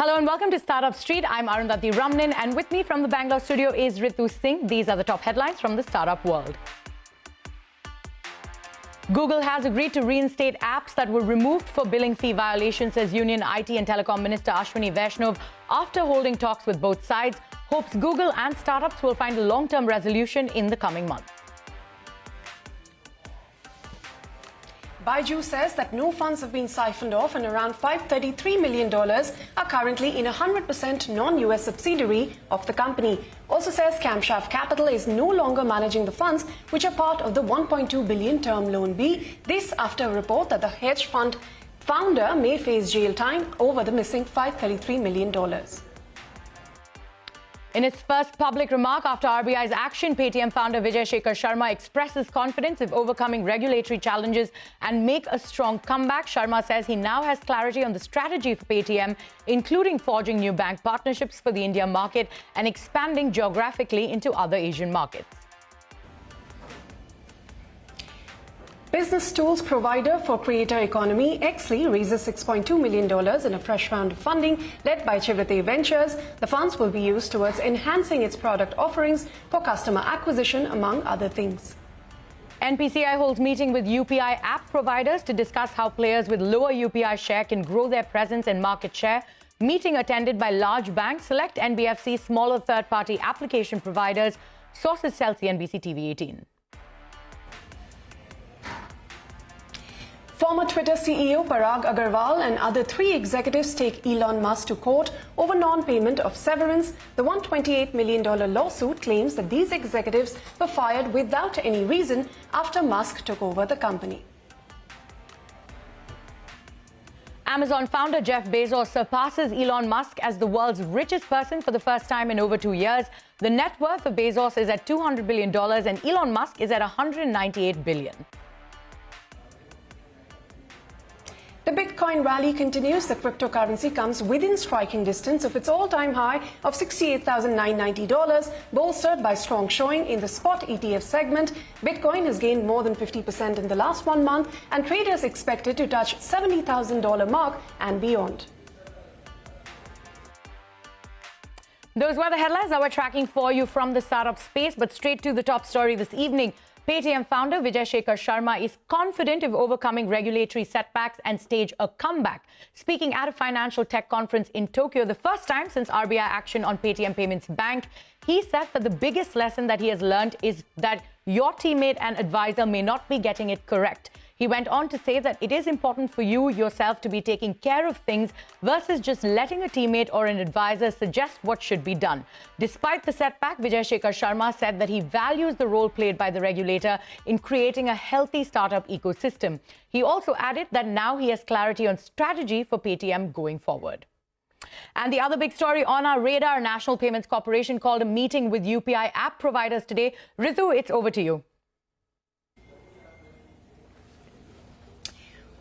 Hello and welcome to Startup Street. I'm Arundhati Ramnan, and with me from the Bangalore studio is Ritu Singh. These are the top headlines from the startup world. Google has agreed to reinstate apps that were removed for billing fee violations, says Union IT and Telecom Minister Ashwini Vaishnav, after holding talks with both sides. Hopes Google and startups will find a long-term resolution in the coming months. Bandhoo says that no funds have been siphoned off and around $533 million are currently in a 100% non-US subsidiary of the company. Also says Camshaft Capital is no longer managing the funds which are part of the $1.2 billion term loan B. This after a report that the hedge fund founder may face jail time over the missing $533 million. In his first public remark after RBI's action, Paytm founder Vijay Shekhar Sharma expresses confidence of overcoming regulatory challenges and make a strong comeback. Sharma says he now has clarity on the strategy for Paytm, including forging new bank partnerships for the India market and expanding geographically into other Asian markets. Business tools provider for creator economy, Exly, raises $6.2 million in a fresh round of funding led by Chivrate Ventures. The funds will be used towards enhancing its product offerings for customer acquisition, among other things. NPCI holds meeting with UPI App providers to discuss how players with lower UPI share can grow their presence and market share. Meeting attended by large banks, select NBFC, smaller third-party application providers. Sources tell CNBC-TV18. Former Twitter CEO Parag Agrawal and other 3 executives take Elon Musk to court over non-payment of severance. The $128 million lawsuit claims that these executives were fired without any reason after Musk took over the company. Amazon founder Jeff Bezos surpasses Elon Musk as the world's richest person for the first time in over 2 years. The net worth of Bezos is at $200 billion and Elon Musk is at $198 billion. The Bitcoin rally continues. The cryptocurrency comes within striking distance of its all-time high of $68,990, bolstered by strong showing in the spot ETF segment. Bitcoin has gained more than 50% in the last 1 month, and traders expected to touch $70,000 mark and beyond. Those were the headlines that we're tracking for you from the startup space, but straight to the top story this evening. Paytm founder Vijay Shekhar Sharma is confident of overcoming regulatory setbacks and stage a comeback. Speaking at a financial tech conference in Tokyo, the first time since RBI action on Paytm Payments Bank, he said that the biggest lesson that he has learned is that your teammate and advisor may not be getting it correct. He went on to say that it is important for you yourself to be taking care of things versus just letting a teammate or an advisor suggest what should be done. Despite the setback, Vijay Shekhar Sharma said that he values the role played by the regulator in creating a healthy startup ecosystem. He also added that now he has clarity on strategy for Paytm going forward. And the other big story on our radar, National Payments Corporation called a meeting with UPI app providers today. Ritu, it's over to you.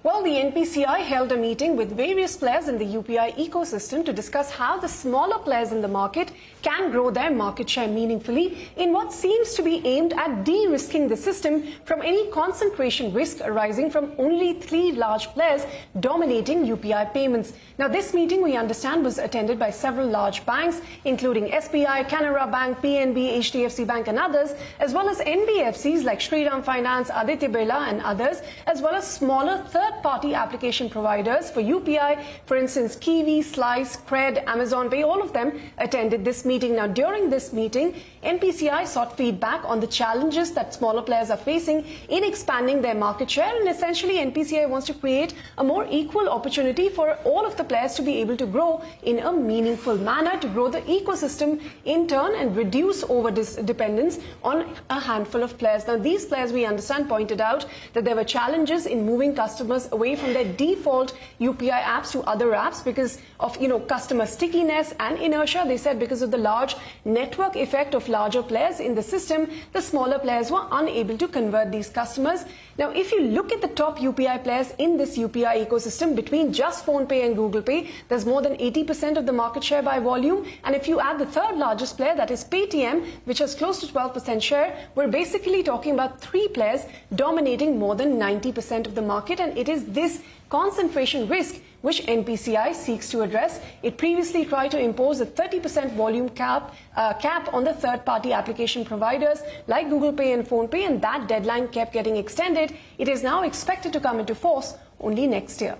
Well, the NPCI held a meeting with various players in the UPI ecosystem to discuss how the smaller players in the market can grow their market share meaningfully in what seems to be aimed at de-risking the system from any concentration risk arising from only 3 large players dominating UPI payments. Now, this meeting, we understand, was attended by several large banks, including SBI, Canara Bank, PNB, HDFC Bank and others, as well as NBFCs like Shriram Finance, Aditya Birla and others, as well as smaller third-party application providers for UPI, for instance, Kiwi, Slice, Cred, Amazon Pay, all of them attended this meeting. Now, during this meeting, NPCI sought feedback on the challenges that smaller players are facing in expanding their market share, and essentially NPCI wants to create a more equal opportunity for all of the players to be able to grow in a meaningful manner, to grow the ecosystem in turn and reduce over dependence on a handful of players. Now, these players, we understand, pointed out that there were challenges in moving customers away from their default UPI apps to other apps because of, customer stickiness and inertia. They said because of the large network effect of larger players in the system, the smaller players were unable to convert these customers. Now, if you look at the top UPI players in this UPI ecosystem, between just PhonePe and Google Pay, there's more than 80% of the market share by volume. And if you add the third largest player, that is Paytm, which has close to 12% share, we're basically talking about 3 players dominating more than 90% of the market. And it is this concentration risk, which NPCI seeks to address. It previously tried to impose a 30% volume cap on the third-party application providers like Google Pay and PhonePe, and that deadline kept getting extended. It is now expected to come into force only next year.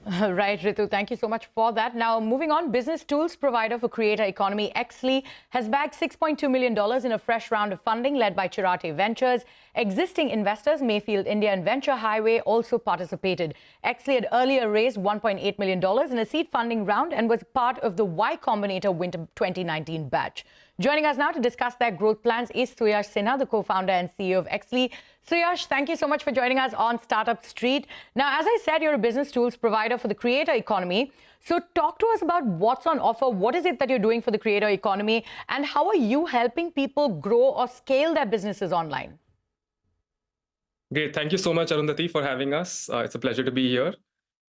Right, Ritu. Thank you so much for that. Now, moving on, business tools provider for creator economy Exly has bagged $6.2 million in a fresh round of funding led by Chirate Ventures. Existing investors, Mayfield India and Venture Highway, also participated. Exly had earlier raised $1.8 million in a seed funding round and was part of the Y Combinator Winter 2019 batch. Joining us now to discuss their growth plans is Suyash Sinha, the co-founder and CEO of Exly. Suyash, thank you so much for joining us on Startup Street. Now, as I said, you're a business tools provider for the creator economy. So talk to us about what's on offer. What is it that you're doing for the creator economy? And how are you helping people grow or scale their businesses online? Great. Thank you so much, Arundhati, for having us. It's a pleasure to be here.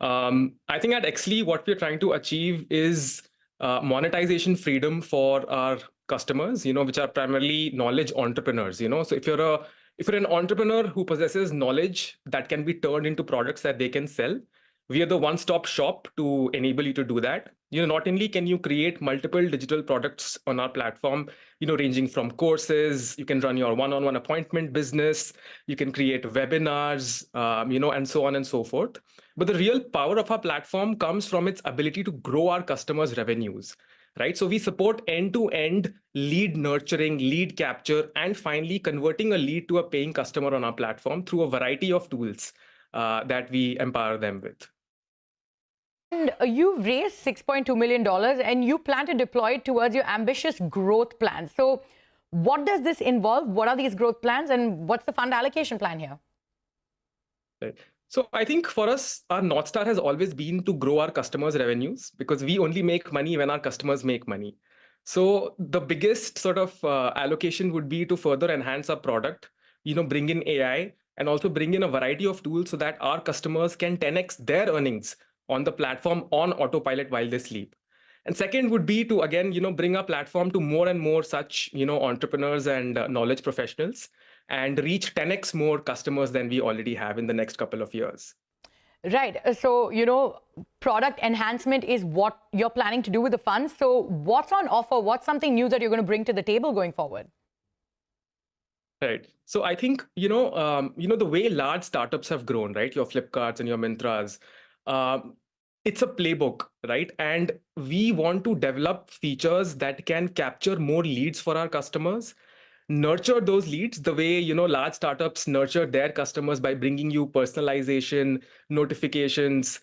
I think at Exly, what we're trying to achieve is monetization freedom for our customers, which are primarily knowledge entrepreneurs. So if you're an entrepreneur who possesses knowledge that can be turned into products that they can sell, we are the one-stop shop to enable you to do that. Not only can you create multiple digital products on our platform, ranging from courses, you can run your one-on-one appointment business, you can create webinars, and so on and so forth. But the real power of our platform comes from its ability to grow our customers' revenues, right? So we support end-to-end lead nurturing, lead capture, and finally converting a lead to a paying customer on our platform through a variety of tools that we empower them with. And you've raised $6.2 million and you plan to deploy it towards your ambitious growth plans. So what does this involve? What are these growth plans and what's the fund allocation plan here? Right. So I think for us, our North Star has always been to grow our customers' revenues because we only make money when our customers make money. So the biggest sort of allocation would be to further enhance our product, bring in AI and also bring in a variety of tools so that our customers can 10x their earnings on the platform on autopilot while they sleep. And second would be to, again, bring our platform to more and more such, entrepreneurs and knowledge professionals and reach 10x more customers than we already have in the next couple of years. Right. So, product enhancement is what you're planning to do with the funds. So what's on offer? What's something new that you're going to bring to the table going forward? Right. So I think, the way large startups have grown, right? Your Flipkarts and your Mintras, it's a playbook, right? And we want to develop features that can capture more leads for our customers, nurture those leads the way, large startups nurture their customers by bringing you personalization, notifications,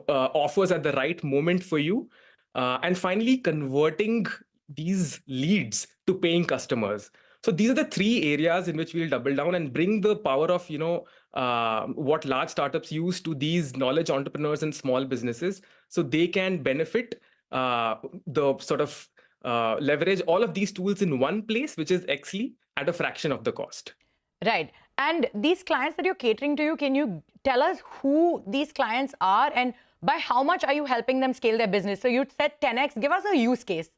offers at the right moment for you. And finally, converting these leads to paying customers. So these are the three areas in which we'll double down and bring the power of, what large startups use to these knowledge entrepreneurs and small businesses so they can benefit the sort of leverage all of these tools in one place, which is Exly, at a fraction of the cost. Right. And these clients that you're catering to, can you tell us who these clients are and by how much are you helping them scale their business? So you said 10x. Give us a use case.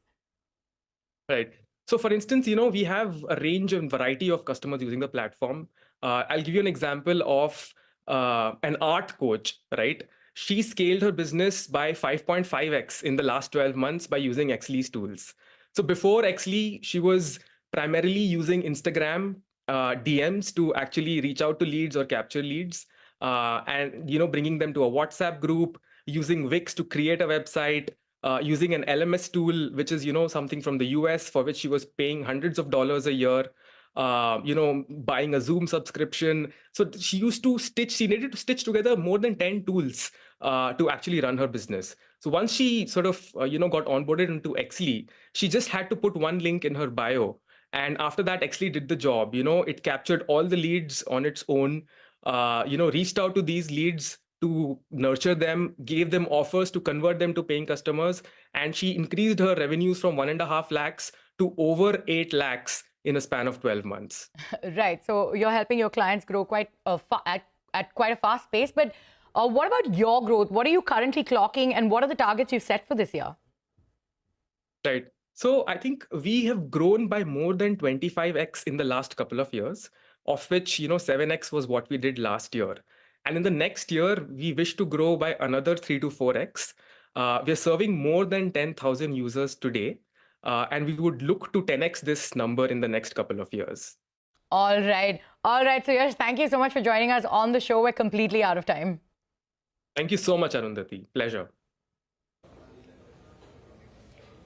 Right. So for instance, we have a range and variety of customers using the platform. I'll give you an example of an art coach, right? She scaled her business by 5.5x in the last 12 months by using Exly's tools. So before Exly, she was primarily using Instagram DMs to actually reach out to leads or capture leads, and bringing them to a WhatsApp group, using Wix to create a website, using an LMS tool, which is something from the US for which she was paying hundreds of dollars a year. Buying a Zoom subscription. So she needed to stitch together more than 10 tools to actually run her business. So once she sort of, got onboarded into Exly, she just had to put one link in her bio. And after that, Exly did the job. It captured all the leads on its own, reached out to these leads to nurture them, gave them offers to convert them to paying customers. And she increased her revenues from 1.5 lakhs to over 8 lakhs in a span of 12 months. Right. So you're helping your clients grow at quite a fast pace. But what about your growth? What are you currently clocking and what are the targets you've set for this year? Right. So I think we have grown by more than 25x in the last couple of years, of which, 7x was what we did last year. And in the next year, we wish to grow by another 3 to 4x. We're serving more than 10,000 users today, and we would look to 10x this number in the next couple of years. All right. All right. So, Yash, thank you so much for joining us on the show. We're completely out of time. Thank you so much, Arundhati. Pleasure.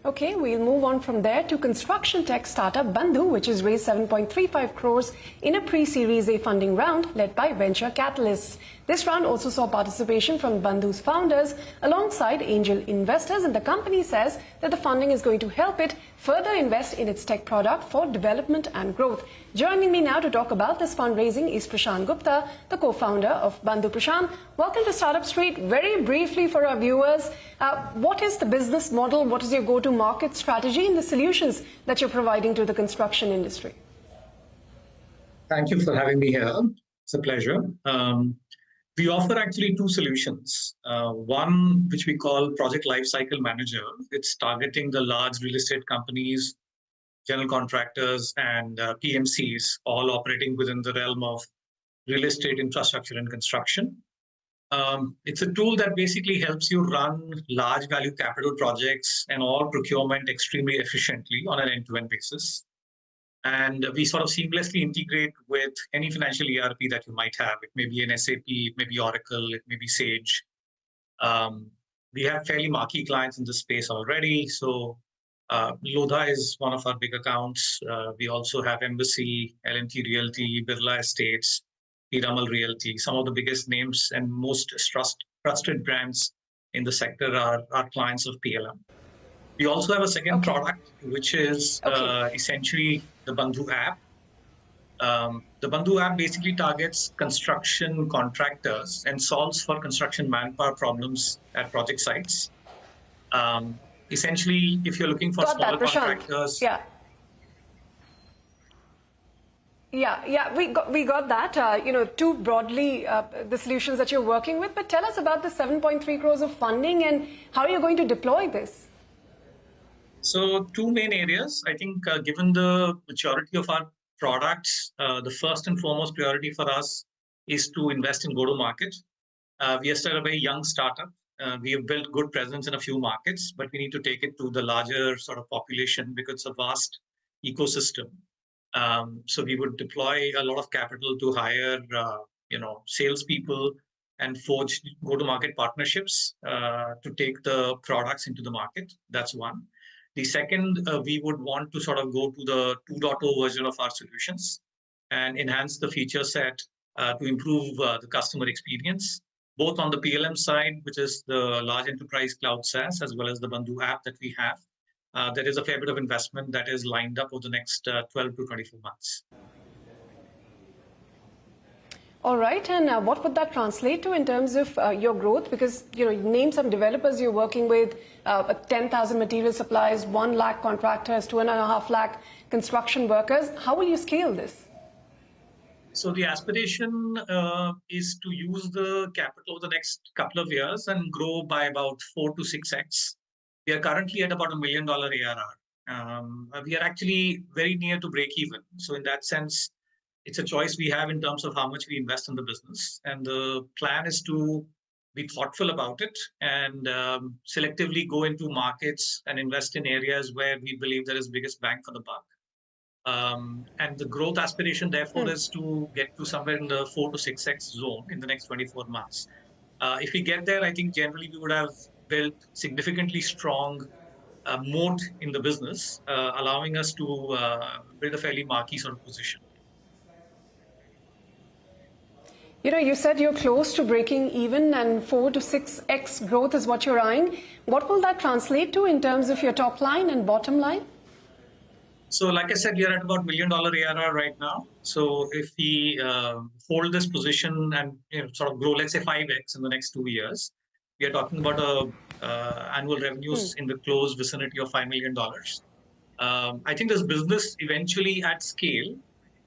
Okay, we'll move on from there to construction tech startup Bandhoo, which has raised 7.35 crores in a pre-Series A funding round led by venture capitalists. This round also saw participation from Bandhoo's founders alongside angel investors, and the company says that the funding is going to help it further invest in its tech product for development and growth. Joining me now to talk about this fundraising is Prashant Gupta, the co-founder of Bandhoo. Prashant, welcome to Startup Street. Very briefly for our viewers, what is the business model? What is your go-to-market strategy and the solutions that you're providing to the construction industry? Thank you for having me here. It's a pleasure. We offer actually two solutions. One, which we call Project Lifecycle Manager. It's targeting the large real estate companies, general contractors, and PMCs, all operating within the realm of real estate infrastructure and construction. It's a tool that basically helps you run large value capital projects and all procurement extremely efficiently on an end-to-end basis. And we sort of seamlessly integrate with any financial ERP that you might have. It may be an SAP, it may be Oracle, it may be Sage. We have fairly marquee clients in this space already. So Lodha is one of our big accounts. We also have Embassy, L&T Realty, Birla Estates, Piramal Realty. Some of the biggest names and most trusted brands in the sector are clients of PLM. We also have a second product, which is essentially the Bandhoo app. The Bandhoo app basically targets construction contractors and solves for construction manpower problems at project sites. Essentially, if you're looking for smaller contractors... Yeah, we got that. Two broadly the solutions that you're working with. But tell us about the 7.3 crores of funding and how you're going to deploy this. So two main areas. I think given the maturity of our products, the first and foremost priority for us is to invest in go-to-market. We are still a very young startup. We have built good presence in a few markets, but we need to take it to the larger sort of population because it's a vast ecosystem. So we would deploy a lot of capital to hire, salespeople and forge go-to-market partnerships to take the products into the market. That's one. The second, we would want to sort of go to the 2.0 version of our solutions and enhance the feature set to improve the customer experience, both on the PLM side, which is the large enterprise cloud SaaS, as well as the Bandhoo app that we have. There is a fair bit of investment that is lined up over the next 12 to 24 months. All right, and what would that translate to in terms of your growth? Because, you name some developers you're working with, 10,000 material suppliers, 1 lakh contractors, 2.5 lakh construction workers. How will you scale this? So the aspiration is to use the capital over the next couple of years and grow by about 4 to 6x. We are currently at about $1 million ARR. We are actually very near to break even. So in that sense, it's a choice we have in terms of how much we invest in the business. And the plan is to be thoughtful about it and selectively go into markets and invest in areas where we believe there is biggest bang for the buck. And the growth aspiration, therefore, is to get to somewhere in the 4 to 6x zone in the next 24 months. If we get there, I think generally we would have built significantly strong moat in the business, allowing us to build a fairly marquee sort of position. You said you're close to breaking even and 4 to 6x growth is what you're eyeing. What will that translate to in terms of your top line and bottom line? So like I said, we are at about $1 million ARR right now. So if we hold this position and sort of grow, let's say 5x in the next 2 years, we are talking about annual revenues in the close vicinity of $5 million. I think this business eventually at scale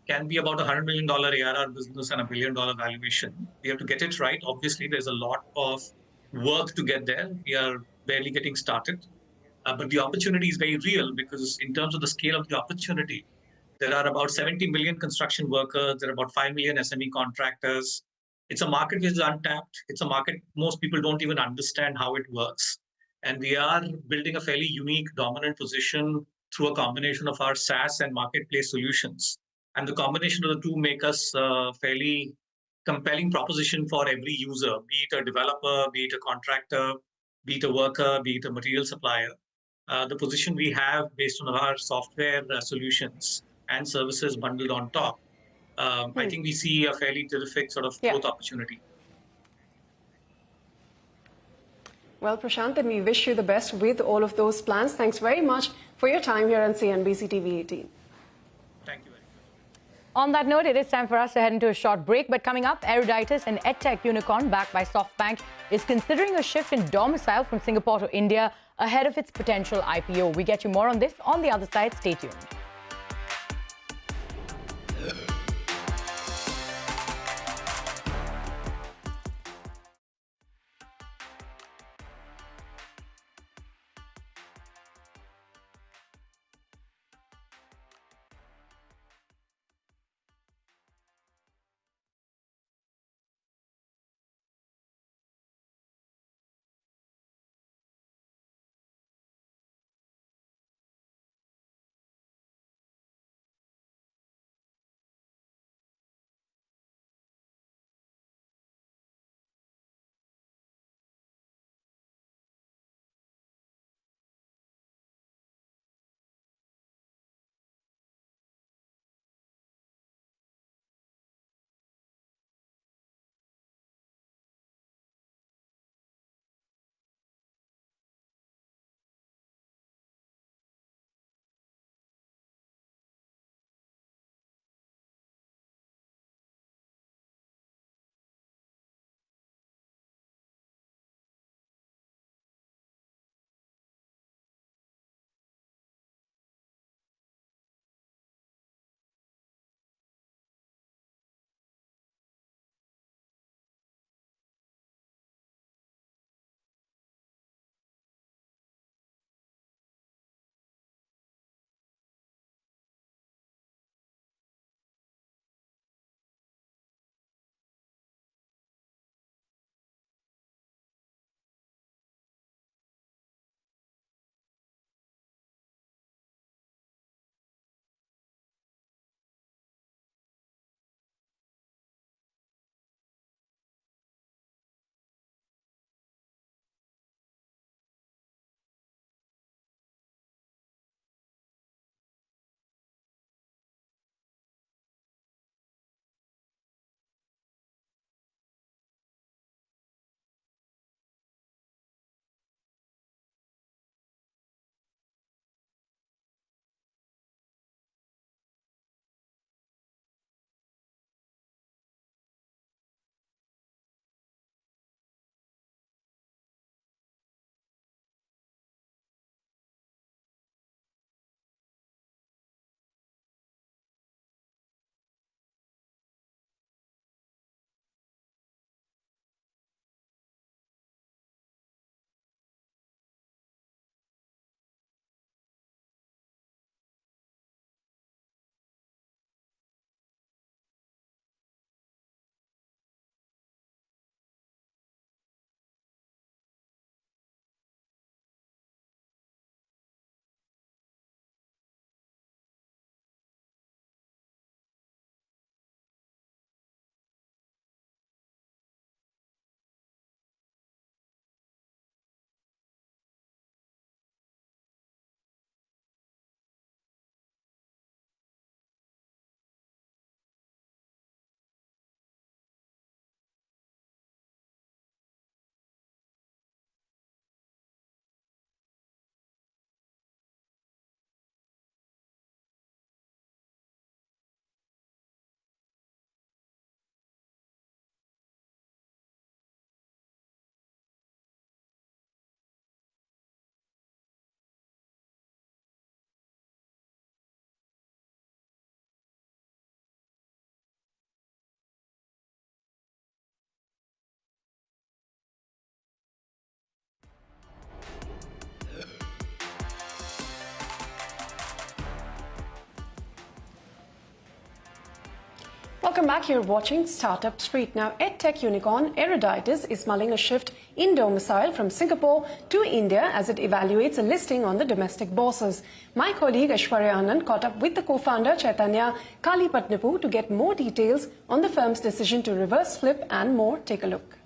can be about a $100 million ARR business and $1 billion valuation. We have to get it right. Obviously, there's a lot of work to get there. We are barely getting started. But the opportunity is very real because in terms of the scale of the opportunity, there are about 70 million construction workers. There are about 5 million SME contractors. It's a market which is untapped. It's a market most people don't even understand how it works. And we are building a fairly unique dominant position through a combination of our SaaS and marketplace solutions. And the combination of the two make us a fairly compelling proposition for every user, be it a developer, be it a contractor, be it a worker, be it a material supplier. The position we have based on our software solutions and services bundled on top, I think we see a fairly terrific sort of growth opportunity. Well, Prashant, then we wish you the best with all of those plans. Thanks very much for your time here on CNBC TV 18. Thank you very much. On that note, it is time for us to head into a short break. But coming up, Eruditus, an edtech unicorn backed by SoftBank, is considering a shift in domicile from Singapore to India ahead of its potential IPO. We get you more on this on the other side. Stay tuned. Welcome back. You're watching Startup Street. Now, edtech unicorn Eruditus is mulling a shift in domicile from Singapore to India as it evaluates a listing on the domestic bourses. My colleague Aishwarya Anand caught up with the co-founder Chaitanya Kalipatnapu to get more details on the firm's decision to reverse flip and more. Take a look.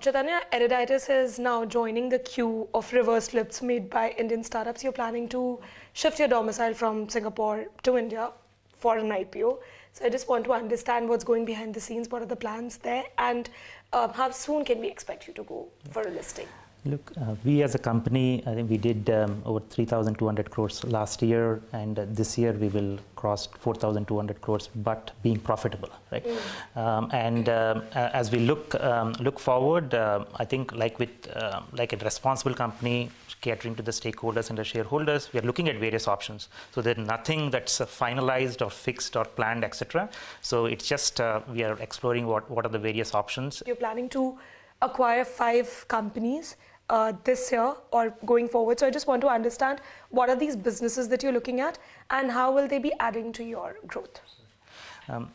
Chaitanya, Eruditus is now joining the queue of reverse flips made by Indian startups. You're planning to shift your domicile from Singapore to India for an IPO. So I just want to understand what's going behind the scenes, what are the plans there, and how soon can we expect you to go for a listing? Look, we as a company, I think we did over 3,200 crores last year, and this year we will cross 4,200 crores, but being profitable, right? As we look forward, I think like a responsible company catering to the stakeholders and the shareholders, we are looking at various options. So there's nothing that's finalized or fixed or planned, etc. So it's just we are exploring what are the various options. You're planning to acquire 5 companies this year or going forward. So I just want to understand what are these businesses that you're looking at and how will they be adding to your growth?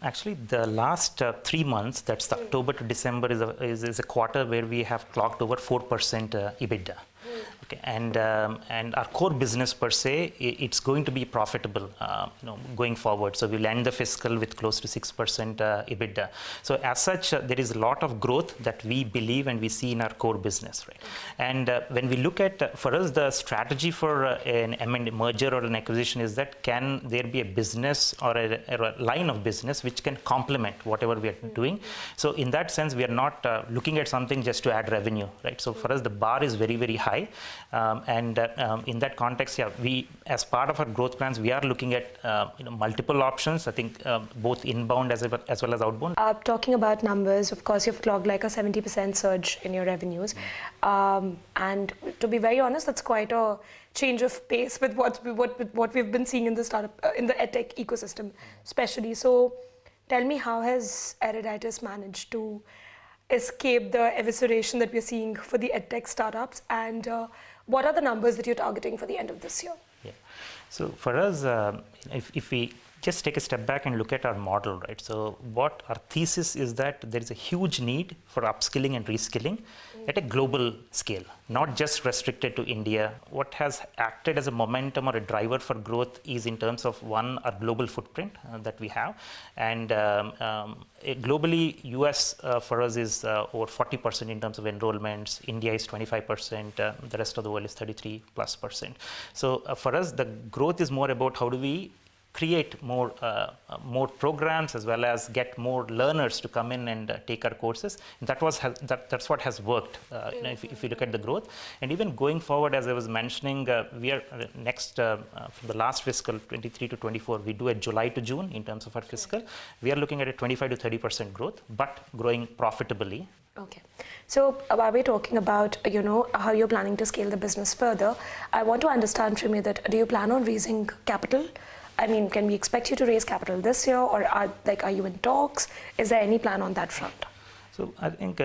Actually, the last 3 months, that's October to December, is a quarter where we have clocked over 4% EBITDA. Okay, and our core business per se, it's going to be profitable, going forward. So we'll end the fiscal with close to 6% EBITDA. So as such, there is a lot of growth that we believe and we see in our core business, right? And when we look at, for us, the strategy for an M&A merger or an acquisition is that can there be a business or a line of business which can complement whatever we are doing. So in that sense, we are not looking at something just to add revenue, right? So for us, the bar is very, very high. In that context, yeah, we, as part of our growth plans, we are looking at multiple options. I think both inbound as well as outbound. Talking about numbers, of course, you've clocked like a 70% surge in your revenues, and to be very honest, that's quite a change of pace with what we've been seeing in the startup in the edtech ecosystem, especially. So, tell me, how has Eruditus managed to escape the evisceration that we're seeing for the edtech startups, and what are the numbers that you're targeting for the end of this year? Yeah. So for us, if we just take a step back and look at our model, right? So what our thesis is that there is a huge need for upskilling and reskilling at a global scale, not just restricted to India. What has acted as a momentum or a driver for growth is in terms of one, our global footprint that we have. And globally, US for us is over 40% in terms of enrollments. India is 25%. The rest of the world is 33+%. So for us, the growth is more about how do we create more programs as well as get more learners to come in and take our courses. And that's what has worked. If you look at the growth, and even going forward, as I was mentioning, we are next from the last fiscal 23 to 24, we do a July to June in terms of our fiscal. We are looking at a 25 to 30% growth, but growing profitably. Okay, so while we're talking about how you're planning to scale the business further, I want to understand from you that do you plan on raising capital? I mean, can we expect you to raise capital this year, or are you in talks? Is there any plan on that front? So I think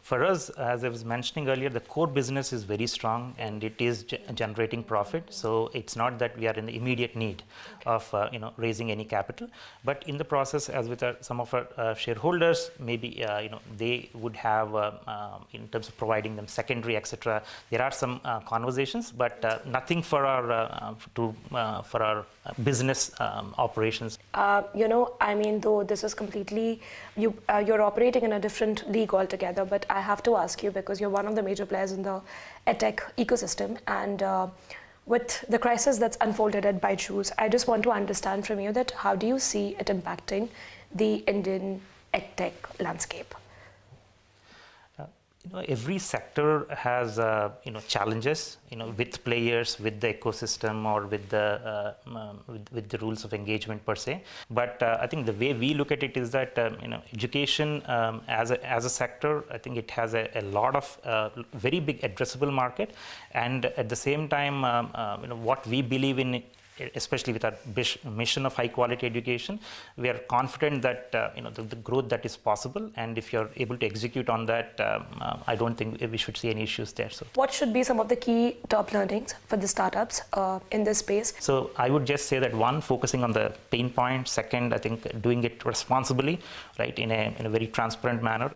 for us, as I was mentioning earlier, the core business is very strong and it is generating profit. So it's not that we are in the immediate need of raising any capital. But in the process, as with some of our shareholders, maybe they would have in terms of providing them secondary, etc. There are some conversations, but nothing for our business operations. I mean, though this is completely you're operating in a different league altogether, but I have to ask you because you're one of the major players in the edtech ecosystem, and with the crisis that's unfolded at Bandhoo, I just want to understand from you that how do you see it impacting the Indian edtech landscape? Every sector has challenges with players, with the ecosystem, or with the rules of engagement per se. But I think the way we look at it is that education as a sector, I think it has a lot of very big addressable market, and at the same time, what we believe in especially with our mission of high quality education, we are confident that the growth that is possible, and if you're able to execute on that, I don't think we should see any issues there. So What should be some of the key top learnings for the startups in this space? So I would just say that one, focusing on the pain point. Second, I think doing it responsibly, right, in a very transparent manner.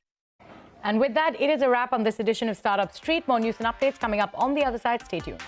And with that, it is a wrap on this edition of Startup Street. More news and updates coming up on the other side. Stay tuned.